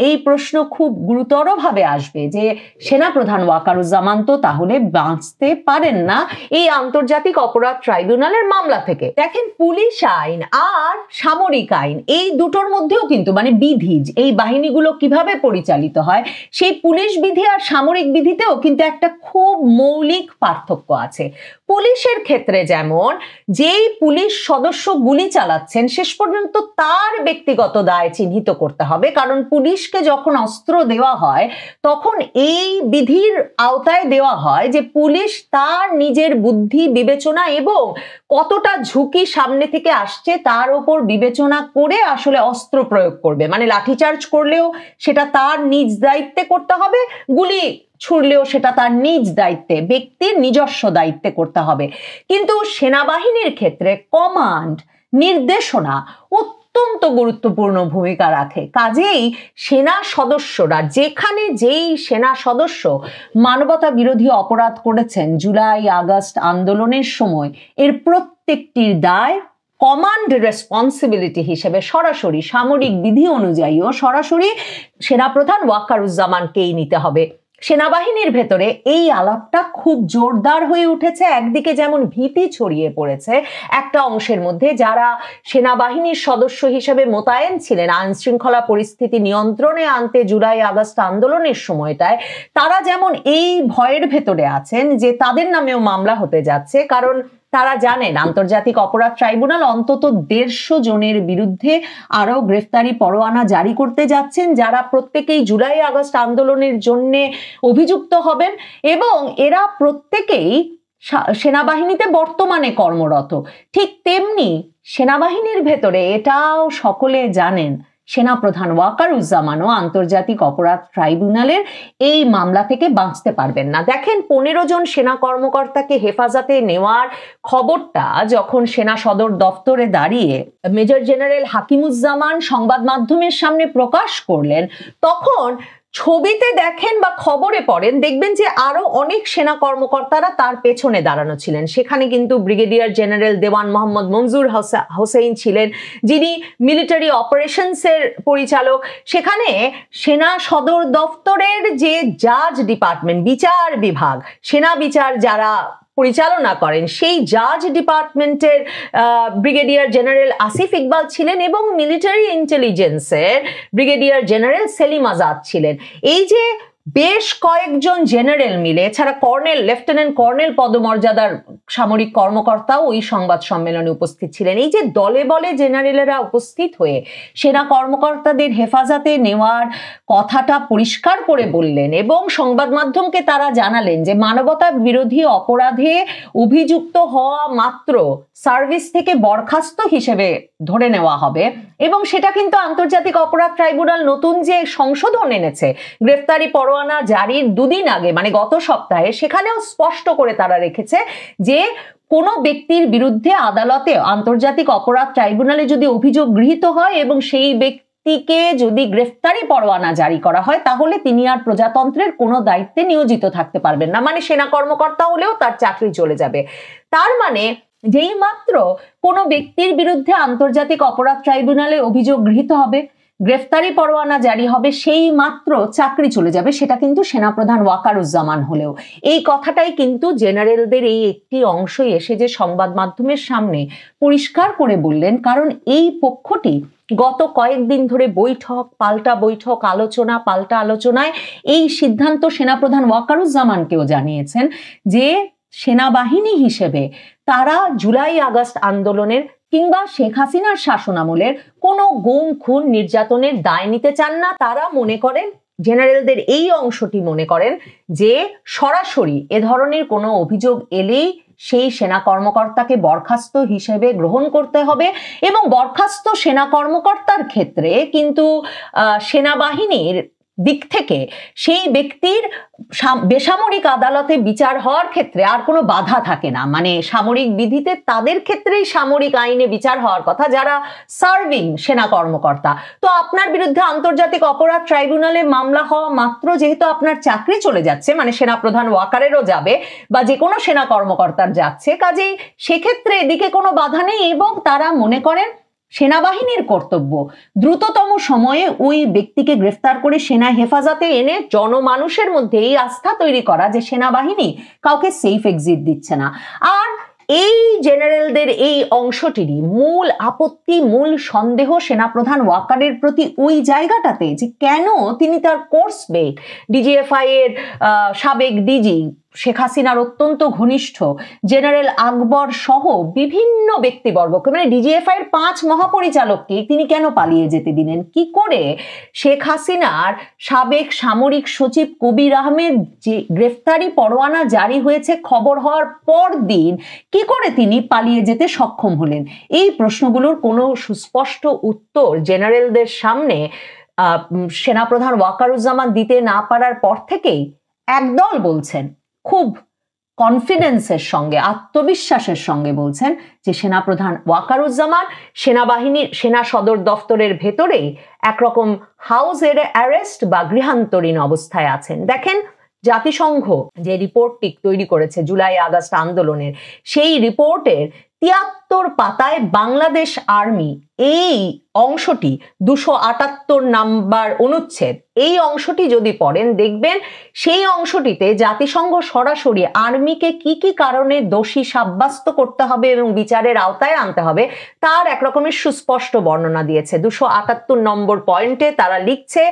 এই প্রশ্ন খুব গুরুতরভাবে আসবে যে সেনাপ্রধান ওয়াকারুজ্জামান তো তাহলে বাঁচতে পারেন না এই আন্তর্জাতিক অপরাধ ট্রাইব্যুনালের মামলা থেকে। দেখেন, পুলিশ আইন আর সামরিক আইন এই দুটোর মধ্যেও কিন্তু মানে বিধি, এই বাহিনীগুলো কিভাবে পরিচালিত হয় সেই পুলিশ বিধি আর সামরিক বিধিতেও কিন্তু একটা খুব মৌলিক পার্থক্য আছে। পুলিশের ক্ষেত্রে যেমন যেই পুলিশ সদস্য গুলি চালাচ্ছেন শেষ পর্যন্ত তার ব্যক্তিগত দায় চিহ্নিত করতে হবে, কারণ পুলিশকে যখন অস্ত্র দেওয়া হয় তখন এই বিধির আওতায় দেওয়া হয় যে পুলিশ তার নিজের বুদ্ধি বিবেচনা এবং কতটা ঝুঁকি সামনে থেকে আসছে তার উপর বিবেচনা করে আসলে অস্ত্র প্রয়োগ করবে। মানে লাঠিচার্জ করলেও সেটা তার নিজ দায়িত্বে করতে হবে, গুলি ছুড়লেও সেটা তার নিজ দায়িত্বে, ব্যক্তির নিজস্ব দায়িত্বে করতে হবে। কিন্তু সেনাবাহিনীর ক্ষেত্রে কমান্ড, নির্দেশনা অত্যন্ত গুরুত্বপূর্ণ ভূমিকা রাখে। কাজেই সেনা সদস্যরা, যেখানে যেই সেনা সদস্য মানবতা বিরোধী অপরাধ করেছেন জুলাই আগস্ট আন্দোলনের সময়, এর প্রত্যেকটির দায় কমান্ড রেসপন্সিবিলিটি হিসেবে সরাসরি সামরিক বিধি অনুযায়ীও সরাসরি সেনাপ্রধান ওয়াকারুজ্জামানকেই নিতে হবে। সেনাবাহিনীর ভেতরে এই আলাপটা খুব জোরদার হয়ে উঠেছে। একদিকে যেমন ভীতি ছড়িয়ে পড়েছে একটা অংশের মধ্যে যারা সেনাবাহিনীর সদস্য হিসেবে মোতায়েন ছিলেন আইন শৃঙ্খলা পরিস্থিতি নিয়ন্ত্রণে আনতে জুলাই আগস্ট আন্দোলনের সময়টায়, তারা যেমন এই ভয়ের ভেতরে আছেন যে তাদের নামেও মামলা হতে যাচ্ছে, কারণ তারা জানেন আন্তর্জাতিক অপরাধ ট্রাইব্যুনাল অন্তত 150 জনের বিরুদ্ধে আরো গ্রেফতারি পরোয়ানা জারি করতে যাচ্ছেন, যারা প্রত্যেকেই জুলাই আগস্ট আন্দোলনের জন্য অভিযুক্ত হবেন এবং এরা প্রত্যেকেই সেনাবাহিনীতে বর্তমানে কর্মরত। ঠিক তেমনি সেনাবাহিনীর ভেতরে এটাও সকলে জানেন সেনাপ্রধান ওয়াকারুজ্জামানও আন্তর্জাতিক অপরাধ ট্রাইব্যুনালের এই মামলা থেকে বাঁচতে পারবেন না। দেখেন, 15 জন সেনা কর্মকর্তাকে হেফাজতে নেওয়ার খবরটা যখন সেনা সদর দপ্তরে দাঁড়িয়ে মেজর জেনারেল হাকিমুজ্জামান সংবাদ মাধ্যমের সামনে প্রকাশ করলেন, তখন ছবিতে দেখেন বা খবরে পড়েন দেখবেন যে আরো অনেক সেনা কর্মকর্তারা তার পেছনে দাঁড়ানো ছিলেন। সেখানে কিন্তু ব্রিগেডিয়ার জেনারেল দেওয়ান মোহাম্মদ মঞ্জুর হোসেন ছিলেন, যিনি মিলিটারি অপারেশনস এর পরিচালক। সেখানে সেনা সদর দপ্তরের যে জাজ ডিপার্টমেন্ট, বিচার বিভাগ, সেনা বিচার যারা পরিচালনা করেন সেই জাজ ডিপার্টমেন্টের ব্রিগেডিয়ার জেনারেল আসিফ ইকবাল ছিলেন এবং মিলিটারি ইন্টেলিজেন্সের ব্রিগেডিয়ার জেনারেল সেলিম আজাদ ছিলেন। এই যে বেশ কয়েকজন জেনারেল মিলে, এছাড়া কর্নেল, লেফটেন্যান্ট কর্নেল পদমর্যাদার সামরিক কর্মকর্তাও ওই সংবাদ সম্মেলনে উপস্থিত ছিলেন। এই যে দলে বলে জেনারেলেরা উপস্থিত হয়ে সেনা কর্মকর্তাদের হেফাজতে নেওয়ার কথাটা পরিষ্কার করে বললেন এবং সংবাদ মাধ্যমকে তারা জানালেন যে মানবতা বিরোধী অপরাধে অভিযুক্ত হওয়া মাত্র সার্ভিস থেকে বরখাস্ত হিসেবে ধরে নেওয়া হবে, এবং সেটা কিন্তু আন্তর্জাতিক অপরাধ ট্রাইব্যুনাল নতুন যে সংশোধন এনেছে গ্রেফতারি পরোয়ানা জারির 2 দিন আগে, মানে গত সপ্তাহে, সেখানেও স্পষ্ট করে তারা রেখেছে যে কোনো ব্যক্তির বিরুদ্ধে আদালতে আন্তর্জাতিক অপরাধ ট্রাইব্যুনালে যদি অভিযোগ গৃহীত হয় এবং সেই ব্যক্তিকে যদি গ্রেফতারি পরোয়ানা জারি করা হয় তাহলে তিনি আর প্রজাতন্ত্রের কোনো দায়িত্বে নিয়োজিত থাকতে পারবেন না। মানে সেনা কর্মকর্তা হলেও তার চাকরি চলে যাবে। তার মানে যেই মাত্র কোনো ব্যক্তির বিরুদ্ধে আন্তর্জাতিক অপরাধ ট্রাইব্যুনালে অভিযোগ গৃহীত হবে, গ্রেফতারি পরোয়ানা জারি হবে, সেই মাত্র চাকরি চলে যাবে, সেটা কিন্তু সেনাপ্রধান ওয়াকারুজ্জামান হলেও। এই কথাটাই কিন্তু জেনারেলদের এই একটি অংশই এসে যে সংবাদ মাধ্যমের সামনে পরিষ্কার করে বললেন, কারণ এই পক্ষটি গত কয়েকদিন ধরে বৈঠক পাল্টা বৈঠক, আলোচনা পাল্টা আলোচনায় এই সিদ্ধান্ত সেনাপ্রধান ওয়াকারুজ্জামানকেও জানিয়েছেন যে সেনাবাহিনী হিসেবে তারা জুলাই আগস্ট আন্দোলনের কিংবা শেখ হাসিনার শাসনামলের কোনো গুম খুন নির্যাতনের দায় নিতে চান না। তারা মনে করেন, জেনারেলদের এই অংশটি মনে করেন যে সরাসরি এ ধরনের কোনো অভিযোগ এলেই সেই সেনা কর্মকর্তাকে বরখাস্ত হিসেবে গ্রহণ করতে হবে এবং বরখাস্ত সেনা কর্মকর্তার ক্ষেত্রে কিন্তু সেনাবাহিনীর দিক থেকে সেই ব্যক্তির বেসামরিক আদালতে বিচার হওয়ার ক্ষেত্রে আর কোনো বাধা থাকে না। মানে সামরিক বিধিতে তাদের ক্ষেত্রেই সামরিক আইনে বিচার হওয়ার কথা যারা সার্ভিং সেনা কর্মকর্তা। তো আপনার বিরুদ্ধে আন্তর্জাতিক অপরাধ ট্রাইব্যুনালে মামলা হওয়া মাত্র যেহেতু আপনার চাকরি চলে যাচ্ছে, মানে সেনাপ্রধান ওয়াকারেরও যাবে বা যে কোনো সেনা কর্মকর্তার যাচ্ছে, কাজেই সেক্ষেত্রে এদিকে কোনো বাধা নেই এবং তারা মনে করেন সেনাবাহিনীর কর্তব্য দ্রুততম সময়ে ওই ব্যক্তিকে গ্রেফতার করে সেনা হেফাজতে এনে জনমানুষের মধ্যে এই আস্থা তৈরি করা যে সেনাবাহিনী কাউকে সেফ এক্সিট দিচ্ছে না। আর এই জেনারেলদের এই অংশটিরই মূল আপত্তি, মূল সন্দেহ সেনাপ্রধান ওয়াকারের প্রতি ওই জায়গাটাতে যে কেন তিনি তার কোর্স বেট ডিজিএফআই এর সাবেক ডিজি শেখ হাসিনার অত্যন্ত ঘনিষ্ঠ জেনারেল আকবর সহ বিভিন্ন ব্যক্তিবর্গকে, মানে ডিজিএফআই এর 5 মহাপরিচালককে তিনি কেন পালিয়ে যেতে দিলেন? কি করে শেখ হাসিনার সাবেক সামরিক সচিব কবির আহমেদ যে গ্রেফতারি পরোয়ানা জারি হয়েছে খবর হওয়ার পর দিন কি করে তিনি পালিয়ে যেতে সক্ষম হলেন? এই প্রশ্নগুলোর কোনো সুস্পষ্ট উত্তর জেনারেলদের সামনে সেনাপ্রধান ওয়াকারুজ্জামান দিতে না পারার পর থেকেই একদল বলছেন, খুব কনফিডেন্সের সঙ্গে, আত্মবিশ্বাসের সঙ্গে বলছেন যে সেনাপ্রধান ওয়াকারুজ্জামান সেনাবাহিনীর সেনা সদর দফতরের ভেতরেই একরকম হাউস অ্যারেস্ট বা গৃহান্তরীণ অবস্থায় আছেন। দেখেন, জাতিসংঘ যে রিপোর্টটি তৈরি করেছে জুলাই আগস্ট আন্দোলনের, সেই রিপোর্টের ৭৩ পাতায় বাংলাদেশ আর্মি এই অংশটি ২৭৮ নাম্বার অনুচ্ছেদ, এই অংশটি যদি পড়েন দেখবেন সেই অংশটিতে জাতিসংঘ সরাসরি আর্মিকে কি কি কারণে দোষী সাব্যস্ত করতে হবে এবং বিচারের আওতায় আনতে হবে তার একরকমের সুস্পষ্ট বর্ণনা দিয়েছে। ২৭৮ নম্বর পয়েন্টে তারা লিখছে,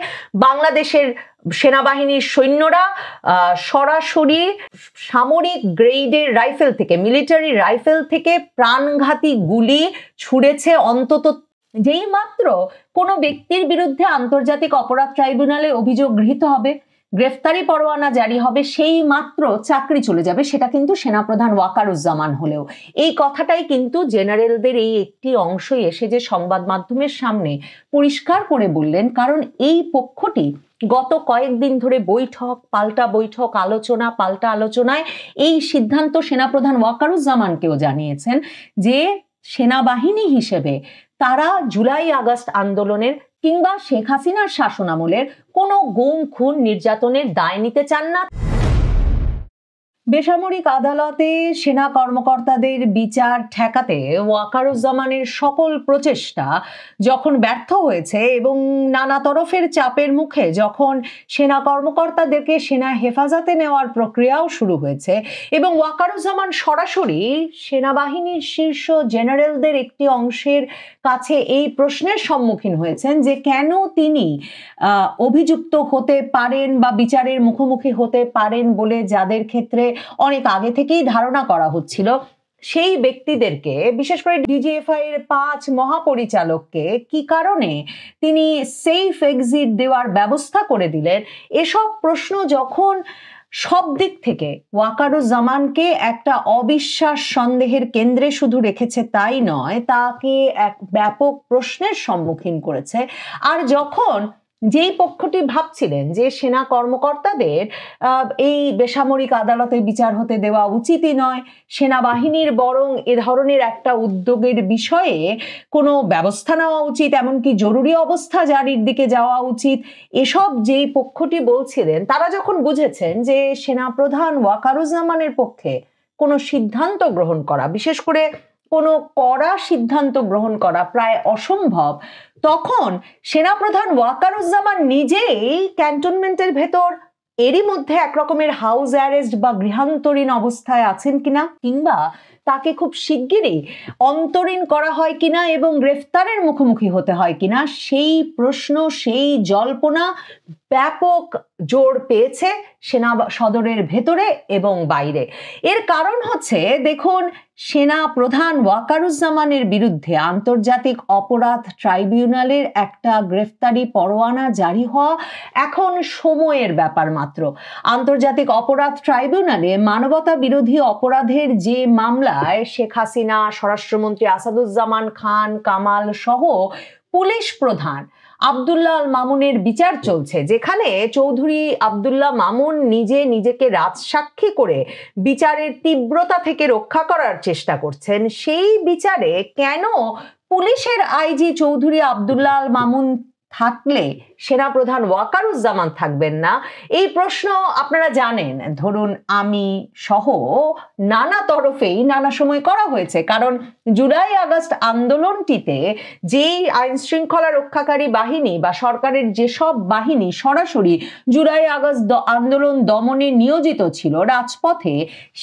বাংলাদেশের সেনাবাহিনীর সৈন্যরা সরাসরি সামরিক গ্রেডের রাইফেল থেকে, মিলিটারি রাইফেল থেকে প্রাণঘাতী গুলি ছুড়েছে অন্তত যেই মাত্র কোনো ব্যক্তির বিরুদ্ধে আন্তর্জাতিক অপরাধ ট্রাইব্যুনালে অভিযোগ গৃহীত হবে, গ্রেফতারি পরোয়ানা জারি হবে, সেই মাত্র চাকরি চলে যাবে, সেটা কিন্তু সেনাপ্রধান ওয়াকারুজ্জামান হলেও। এই কথাটাই কিন্তু জেনারেলদের এই একটি অংশই এসে যে সংবাদ মাধ্যমের সামনে পরিষ্কার করে বললেন, কারণ এই পক্ষটি গত কয়েকদিন ধরে বৈঠক পাল্টা বৈঠক, আলোচনা পাল্টা আলোচনায় এই সিদ্ধান্ত সেনাপ্রধান ওয়াকারুজ্জামানকেও জানিয়েছেন যে সেনাবাহিনী হিসেবে তারা জুলাই আগস্ট আন্দোলনের কিংবা শেখ হাসিনার শাসনামলের কোনো গুম খুন নির্যাতনের দায় নিতে চান না। বেসামরিক আদালতে সেনা কর্মকর্তাদের বিচার ঠেকাতে ওয়াকারুজ্জামানের সকল প্রচেষ্টা যখন ব্যর্থ হয়েছে এবং নানা তরফের চাপের মুখে যখন সেনা কর্মকর্তাদেরকে সেনা হেফাজতে নেওয়ার প্রক্রিয়াও শুরু হয়েছে এবং ওয়াকারুজ্জামান সরাসরি সেনাবাহিনীর শীর্ষ জেনারেলদের একটি অংশের কাছে এই প্রশ্নের সম্মুখীন হয়েছেন যে কেন তিনি অভিযুক্ত হতে পারেন বা বিচারের মুখোমুখি হতে পারেন বলে যাদের ক্ষেত্রে অনেক আগে থেকেই ধারণা করা হচ্ছিল, সেই ব্যক্তিদেরকে, বিশেষ করে ডিজিএফআই এর 5 মহাপরিচালককে কি কারণে তিনি সেফ এক্সিট দেওয়ার ব্যবস্থা করে দিলেন, এসব প্রশ্ন যখন সব দিক থেকে ওয়াকারুজ্জামানকে একটা অবিশ্বাস সন্দেহের কেন্দ্রে শুধু রেখেছে তাই নয়, তাকে এক ব্যাপক প্রশ্নের সম্মুখীন করেছে। আর যখন যেই পক্ষটি ভাবছিলেন যে সেনা কর্মকর্তাদের এই বেসামরিক আদালতে বিচার হতে দেওয়া উচিতই নয়, সেনাবাহিনীর বরং এ ধরনের একটা উদ্যোগের বিষয়ে কোনো ব্যবস্থা নেওয়া উচিত, এমনকি জরুরি অবস্থা জারির দিকে যাওয়া উচিত, এসব যেই পক্ষটি বলছিলেন, তারা যখন বুঝেছেন যে সেনাপ্রধান ওয়াকারুজ্জামানের পক্ষে কোনো সিদ্ধান্ত গ্রহণ করা, বিশেষ করে কোনো কড়া সিদ্ধান্ত গ্রহণ করা প্রায় অসম্ভব, তখন সেনাপ্রধান ওয়াকারুজ্জামান নিজেই ক্যান্টনমেন্টের ভেতর এরই মধ্যে একরকমের হাউস অ্যারেস্ট বা গৃহান্তরীণ অবস্থায় আছেন কিনা, কিংবা তাকে খুব শিগগিরই অন্তরীণ করা হয় কিনা এবং গ্রেফতারের মুখোমুখি হতে হয় কিনা, সেই প্রশ্ন, সেই জল্পনা ব্যাপক জোর পেয়েছে সেনা সদরের ভেতরে এবং বাইরে। এর কারণ হচ্ছে, দেখুন, সেনা প্রধান ওয়াকারুজ্জামানের বিরুদ্ধে আন্তর্জাতিক অপরাধ ট্রাইব্যুনালের একটা গ্রেফতারি পরোয়ানা জারি হওয়া এখন সময়ের ব্যাপার মাত্র। আন্তর্জাতিক অপরাধ ট্রাইব্যুনালে মানবতা বিরোধী অপরাধের যে মামলায় শেখ হাসিনা, স্বরাষ্ট্রমন্ত্রী আসাদুজ্জামান খান কামাল সহ পুলিশ প্রধান আব্দুল্লাহ আল মামুনের বিচার চলছে, যেখানে চৌধুরী আব্দুল্লাহ মামুন নিজেকে রাজসাক্ষী করে বিচারের তীব্রতা থেকে রক্ষা করার চেষ্টা করছেন, সেই বিচারে কেন পুলিশের আইজি চৌধুরী আব্দুল্লাহ আল মামুন থাকলে সেনাপ্রধান ওয়াকারুজ্জামান থাকবেন না, এই প্রশ্ন আপনারা জানেন, ধরুন আমি সহ নানা তরফেই নানা সময় করা হয়েছে। কারণ জুলাই আগস্ট আন্দোলনটিতে যেই আইন শৃঙ্খলা রক্ষাকারী বাহিনী বা সরকারের যেসব বাহিনী সরাসরি জুলাই আগস্ট আন্দোলন দমনে নিয়োজিত ছিল রাজপথে,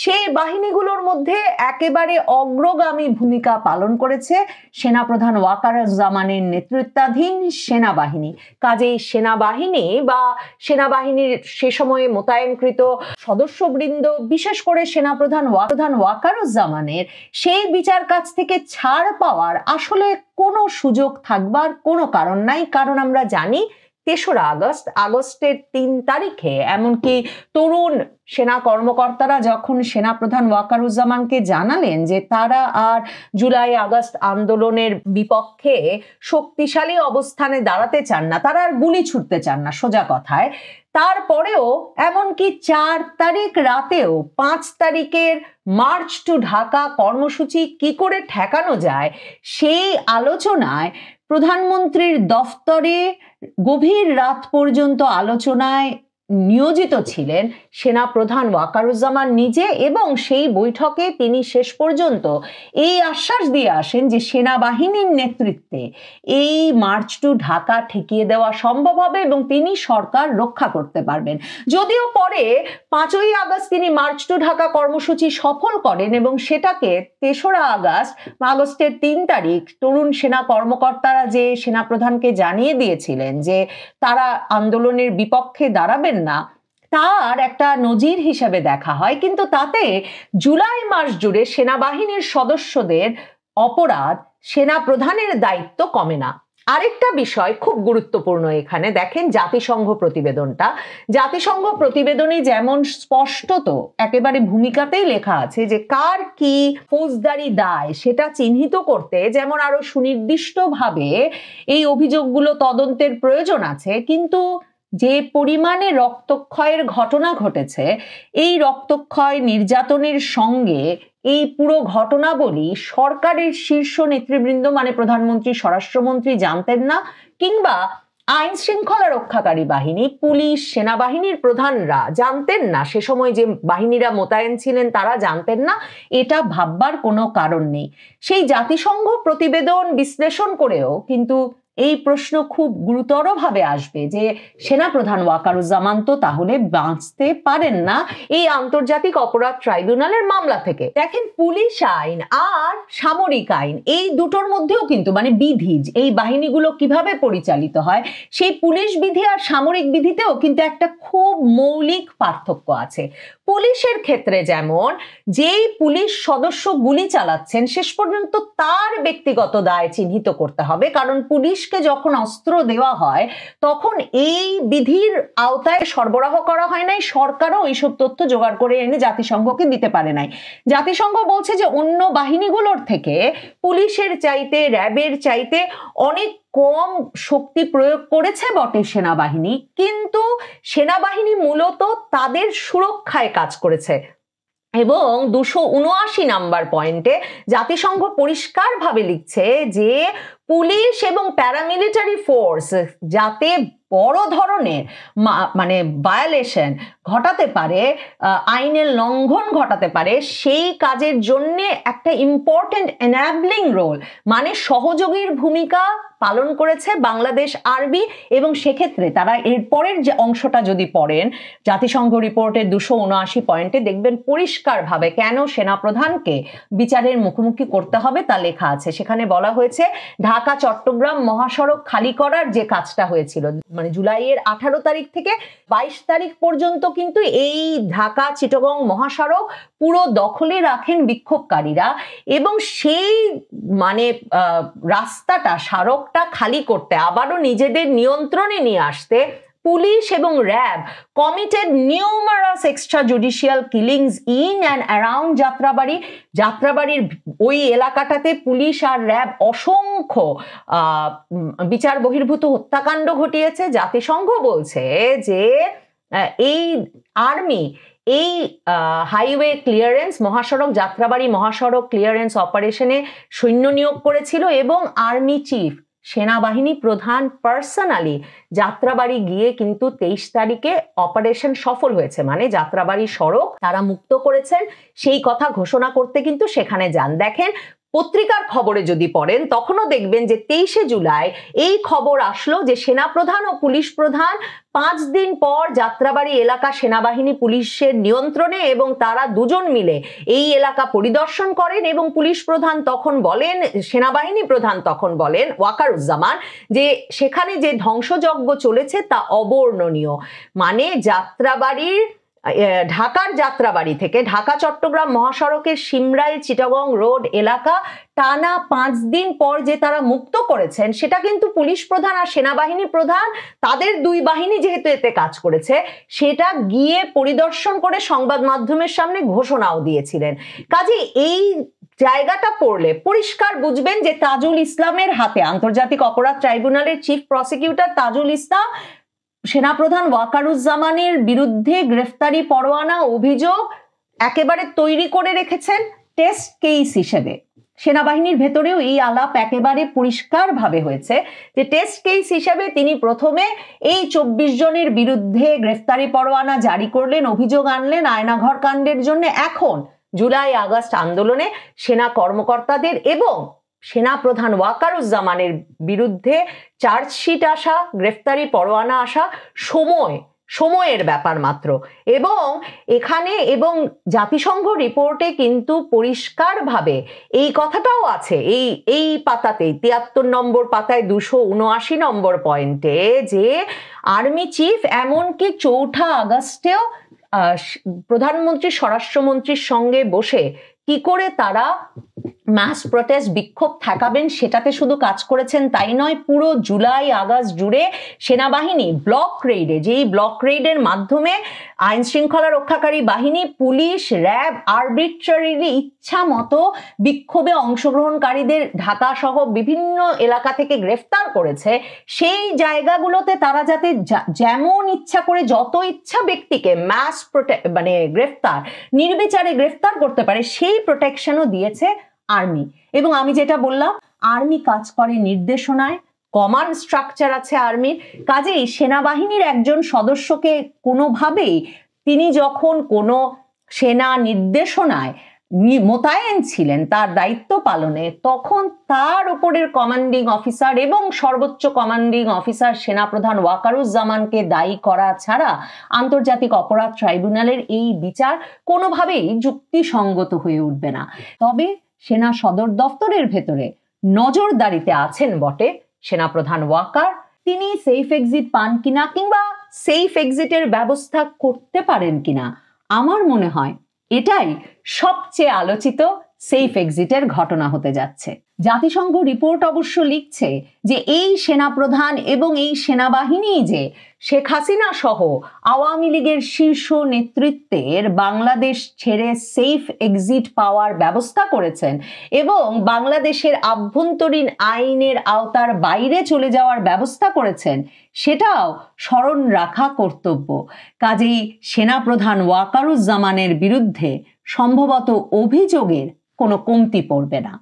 সেই বাহিনীগুলোর মধ্যে একেবারে অগ্রগামী ভূমিকা পালন করেছে সেনাপ্রধান ওয়াকারুজ্জামানের নেতৃত্বাধীন সেনাবাহিনী। কাজেই সেনাবাহিনী বা সেনাবাহিনীর সে সময়ে মোতায়েনকৃত সদস্যবৃন্দ, বিশেষ করে সেনাপ্রধান ওয়াকারুজ্জামানের সেই বিচার কাছ থেকে ছাড় পাওয়ার আসলে কোনো সুযোগ থাকবার কোনো কারণ নাই। কারণ আমরা জানি ৩রা আগস্টের ৩ তারিখে এমনকি তরুণ সেনা কর্মকর্তারা যখন সেনাপ্রধান ওয়াকারুজ্জামানকে জানালেন যে তারা আর জুলাই আগস্ট আন্দোলনের বিপক্ষে শক্তিশালী অবস্থানে দাঁড়াতে চান না, তারা আর গুলি ছুটতে চান না সোজা কথায়, তারপরেও এমনকি ৪ তারিখ রাতেও ৫ তারিখের মার্চ টু ঢাকা কর্মসূচি কি করে ঠেকানো যায় সেই আলোচনায় প্রধানমন্ত্রীর দফতরে গভীর রাত পর্যন্ত আলোচনায় নিয়োজিত ছিলেন সেনাপ্রধান ওয়াকারুজ্জামান নিজে। এবং সেই বৈঠকে তিনি শেষ পর্যন্ত এই আশ্বাস দিয়ে আসেন যে সেনাবাহিনীর নেতৃত্বে এই মার্চ টু ঢাকা ঠেকিয়ে দেওয়া সম্ভব হবে এবং তিনি সরকার রক্ষা করতে পারবেন। যদিও পরে ৫ই আগস্ট তিনি মার্চ টু ঢাকা কর্মসূচি সফল করেন এবং সেটাকে ৩রা আগস্টের ৩ তারিখ তরুণ সেনা কর্মকর্তারা যে সেনাপ্রধানকে জানিয়ে দিয়েছিলেন যে তারা আন্দোলনের বিপক্ষে দাঁড়াবেন না, তার একটা নজির হিসেবে দেখা হয়। কিন্তু তাতে জুলাই মাস জুড়ে সেনাবাহিনীর সদস্যদের অপরাধ, সেনাপ্রধানের দায়িত্ব কমে না। আরেকটা বিষয় খুব গুরুত্বপূর্ণ এখানে দেখেন, জাতিসংঘ প্রতিবেদনে যেমন স্পষ্টত একেবারে ভূমিকাতেই লেখা আছে যে কার কি ফৌজদারি দায় সেটা চিহ্নিত করতে যেমন আরো সুনির্দিষ্টভাবে এই অভিযোগগুলো তদন্তের প্রয়োজন আছে, কিন্তু যে পরিমাণে রক্তক্ষয়ের ঘটনা ঘটেছে, এই রক্তক্ষয় নির্যাতনের সঙ্গে এই পুরো ঘটনাবলী সরকারের শীর্ষ নেতৃবৃন্দ মানে প্রধানমন্ত্রী, স্বরাষ্ট্রমন্ত্রী জানতেন না, কিংবা আইন শৃঙ্খলা রক্ষাকারী বাহিনী, পুলিশ, সেনাবাহিনীর প্রধানরা জানতেন না, সে সময় যে বাহিনীরা মোতায়েন ছিলেন তারা জানতেন না, এটা ভাববার কোনো কারণ নেই। সেই জাতিসংঘ প্রতিবেদন বিশ্লেষণ করেও কিন্তু এই প্রশ্ন খুব গুরুতরভাবে আসবে যে সেনাপ্রধান ওয়াকারুজ্জামান তো তাহলে বাঁচতে পারেন না এই আন্তর্জাতিক অপরাধ ট্রাইব্যুনালের মামলা থেকে। দেখেন, পুলিশ আইন আর সামরিক আইন এই দুটোর মধ্যেও কিন্তু মানে বিধি, এই বাহিনীগুলো কিভাবে পরিচালিত হয় সেই পুলিশ বিধি আর সামরিক বিধিতেও কিন্তু একটা খুব মৌলিক পার্থক্য আছে। পুলিশের ক্ষেত্রে যেমন যেই পুলিশ সদস্য গুলি চালাচ্ছেন শেষ পর্যন্ত তার ব্যক্তিগত দায় চিহ্নিত করতে হবে, কারণ পুলিশকে যখন অস্ত্র দেওয়া হয় তখন এই বিধির আওতায় সরবরাহ করা হয় নাই, সরকারও এইসব তথ্য জোগাড় করে এনে জাতিসংঘকে দিতে পারে নাই। জাতিসংঘ বলছে যে অন্য বাহিনীগুলোর থেকে পুলিশের চাইতে, র্যাবের চাইতে অনেক কম শক্তি প্রয়োগ করেছে বটে সেনাবাহিনী, কিন্তু সেনাবাহিনী মূলত তাদের সুরক্ষায় কাজ করেছে। এবং 279 নাম্বার পয়েন্টে জাতিসংঘ পরিষ্কারভাবে লিখছে যে পুলিশ এবং প্যারামিলিটারি ফোর্স যাতে বড় ধরনের মানে ভায়োলেশন ঘটাতে পারে, আইনের লঙ্ঘন ঘটাতে পারে, সেই কাজের জন্য একটা ইম্পর্টেন্ট এনাবলিং রোল মানে সহযোগীর ভূমিকা পালন করেছে বাংলাদেশ আর্মি। এবং সেক্ষেত্রে তারা এরপরের যে অংশটা যদি পড়েন জাতিসংঘ রিপোর্টের 279 পয়েন্টে দেখবেন পরিষ্কারভাবে কেন সেনাপ্রধানকে বিচারের মুখোমুখি করতে হবে তা লেখা আছে। সেখানে বলা হয়েছে ঢাকা চট্টগ্রাম মহাসড়ক খালি করার যে কাজটা হয়েছিল মানে জুলাইয়ের 18 তারিখ থেকে 22 তারিখ পর্যন্ত কিন্তু এই ঢাকা চিটাগং মহাসড়ক পুরো দখলে রাখেন বিক্ষোভকারীরা, এবং সেই মানে রাস্তাটা, সড়কটা খালি করতে, আবারও নিজেদের নিয়ন্ত্রণে নিয়ে আসতে পুলিশ এবং RAB committed numerous extra judicial killings in and around যাত্রাবাড়ির ওই এলাকাটাতে পুলিশ আর র্যাব অসংখ্য বিচার বহির্ভূত হত্যাকাণ্ড ঘটিয়েছে। জাতিসংঘ বলছে যে এই আর্মি এই হাইওয়ে ক্লিয়ারেন্স, মহাসড়ক যাত্রাবাড়ি মহাসড়ক ক্লিয়ারেন্স অপারেশনে সৈন্য নিয়োগ করেছিল এবং আর্মি চিফ সেনাবাহিনী প্রধান পার্সোনালি যাত্রাবাড়ি গিয়ে কিন্তু 23 তারিখে অপারেশন সফল হয়েছে, মানে যাত্রাবাড়ি সড়ক তারা মুক্ত করেছেন, সেই কথা ঘোষণা করতে কিন্তু সেখানে যান। দেখেন পত্রিকার খবরে যদি পড়েন তখনও দেখবেন যে 23শে জুলাই এই খবর আসলো যে সেনাপ্রধান ও পুলিশ প্রধান 5 দিন পর যাত্রাবাড়ি এলাকা সেনাবাহিনী পুলিশের নিয়ন্ত্রণে এবং তারা দুজন মিলে এই এলাকা পরিদর্শন করেন এবং পুলিশ প্রধান তখন বলেন, সেনাবাহিনী প্রধান তখন বলেন ওয়াকারুজ্জামান, যে সেখানে যে ধ্বংসযজ্ঞ চলেছে তা অবর্ণনীয়। মানে যাত্রাবাড়ির ঢাকার যাত্রাবাড়ি থেকে ঢাকা চট্টগ্রাম মহাসড়কের শিমরাইল চিটাগং রোড এলাকা টানা 5 দিন পর যে তারা মুক্ত করেছেন, সেটা কিন্তু পুলিশ প্রধান আর সেনাবাহিনী প্রধান তাদের দুই বাহিনী যেহেতু এতে কাজ করেছে সেটা গিয়ে পরিদর্শন করে সংবাদ মাধ্যমের সামনে ঘোষণাও দিয়েছিলেন। কাজে এই জায়গাটা পড়লে পরিষ্কার বুঝবেন যে তাজুল ইসলামের হাতে, আন্তর্জাতিক অপরাধ ট্রাইব্যুনালের চিফ প্রসিকিউটর তাজুল ইসলাম সেনাপ্রধান ওয়াকারুজ্জামানের বিরুদ্ধে গ্রেফতারি পরোয়ানা অভিযোগ একেবারে তৈরি করে রেখেছেন টেস্ট কেস হিসেবে। সেনাবাহিনীর ভেতরেও এই আলাপ একেবারে পরিষ্কারভাবে হয়েছে যে টেস্ট কেস হিসেবে তিনি প্রথমে এই 24 জনের বিরুদ্ধে গ্রেফতারি পরোয়ানা জারি করলেন, অভিযোগ আনলেন আয়নাঘর কাণ্ডের জন্য। এখন জুলাই আগস্ট আন্দোলনে সেনা কর্মকর্তাদের এবং সেনাপ্রধান ওয়াকারুজ্জামানের বিরুদ্ধে চার্জশিট আসা, গ্রেফতারি পরোয়ানা আসা সময়ের ব্যাপার মাত্র। এবং এখানে এবং জাতিসংঘ রিপোর্টে কিন্তু পরিষ্কারভাবে এই কথাটাও আছে, এই পাতাতেই 73 নম্বর পাতায় 279 নম্বর পয়েন্টে, যে আর্মি চিফ এমনকি 4 আগস্টেও প্রধানমন্ত্রী স্বরাষ্ট্রমন্ত্রীর সঙ্গে বসে কি করে তারা মাস প্রটেস্ট বিক্ষোভ ঠেকাবেন সেটাতে শুধু কাজ করেছেন তাই নয়, পুরো জুলাই আগস্ট জুড়ে সেনাবাহিনী ব্লক রেইডে, যেই ব্লক রেইডের মাধ্যমে আইন শৃঙ্খলা রক্ষাকারী বাহিনী, পুলিশ, র্যাব আরবিট্রারিলি ইচ্ছা মতো বিক্ষোভে অংশগ্রহণকারীদের ঢাকা সহ বিভিন্ন এলাকা থেকে গ্রেফতার করেছে, সেই জায়গাগুলোতে তারা যাতে যেমন ইচ্ছা করে যত ইচ্ছা ব্যক্তিকে গ্রেফতার, নির্বিচারে গ্রেফতার করতে পারে, সেই প্রোটেকশনও দিয়েছে আর্মি। এবং আমি যেটা বললাম, আর্মি কাজ করে নির্দেশনায়, কমান্ড স্ট্রাকচার আছে আর্মির। কাজেই সেনাবাহিনীর একজন সদস্যকে কোনোভাবেই তিনি যখন কোনো সেনা নির্দেশনায় মোতায়েন ছিলেন তার দায়িত্ব পালনে, তখন তার উপরের কমান্ডিং অফিসার এবং সর্বোচ্চ কমান্ডিং অফিসার সেনাপ্রধান ওয়াকারুজ্জামানকে দায়ী করা ছাড়া আন্তর্জাতিক অপরাধ ট্রাইব্যুনালের এই বিচার কোনোভাবেই যুক্তিসঙ্গত হয়ে উঠবে না। তবে সেনা সদর দপ্তরের ভেতরে নজরদারিতে আছেন বটে সেনাপ্রধান ওয়াকার। তিনি সেফ এক্সিট পান কিনা কিংবা সেফ এক্সিটের ব্যবস্থা করতে পারেন কিনা, আমার মনে হয় এটাই সবচেয়ে আলোচিত সেফ এক্সিটের ঘটনা হতে যাচ্ছে। জাতিসংঘ রিপোর্ট অবশ্য লিখছে যে এই সেনাপ্রধান এবং এই সেনাবাহিনী যে শেখ হাসিনা সহ আওয়ামী লীগের শীর্ষ নেতৃত্বের বাংলাদেশ ছেড়ে সেফ এক্সিট পাওয়ার ব্যবস্থা করেছেন এবং বাংলাদেশের আভ্যন্তরীণ আইনের আওতার বাইরে চলে যাওয়ার ব্যবস্থা করেছেন, সেটাও স্মরণ রাখা কর্তব্য। কাজেই সেনাপ্রধান ওয়াকারুজ্জামানের বিরুদ্ধে সম্ভবত অভিযোগের কোনো কমতি পড়বে না।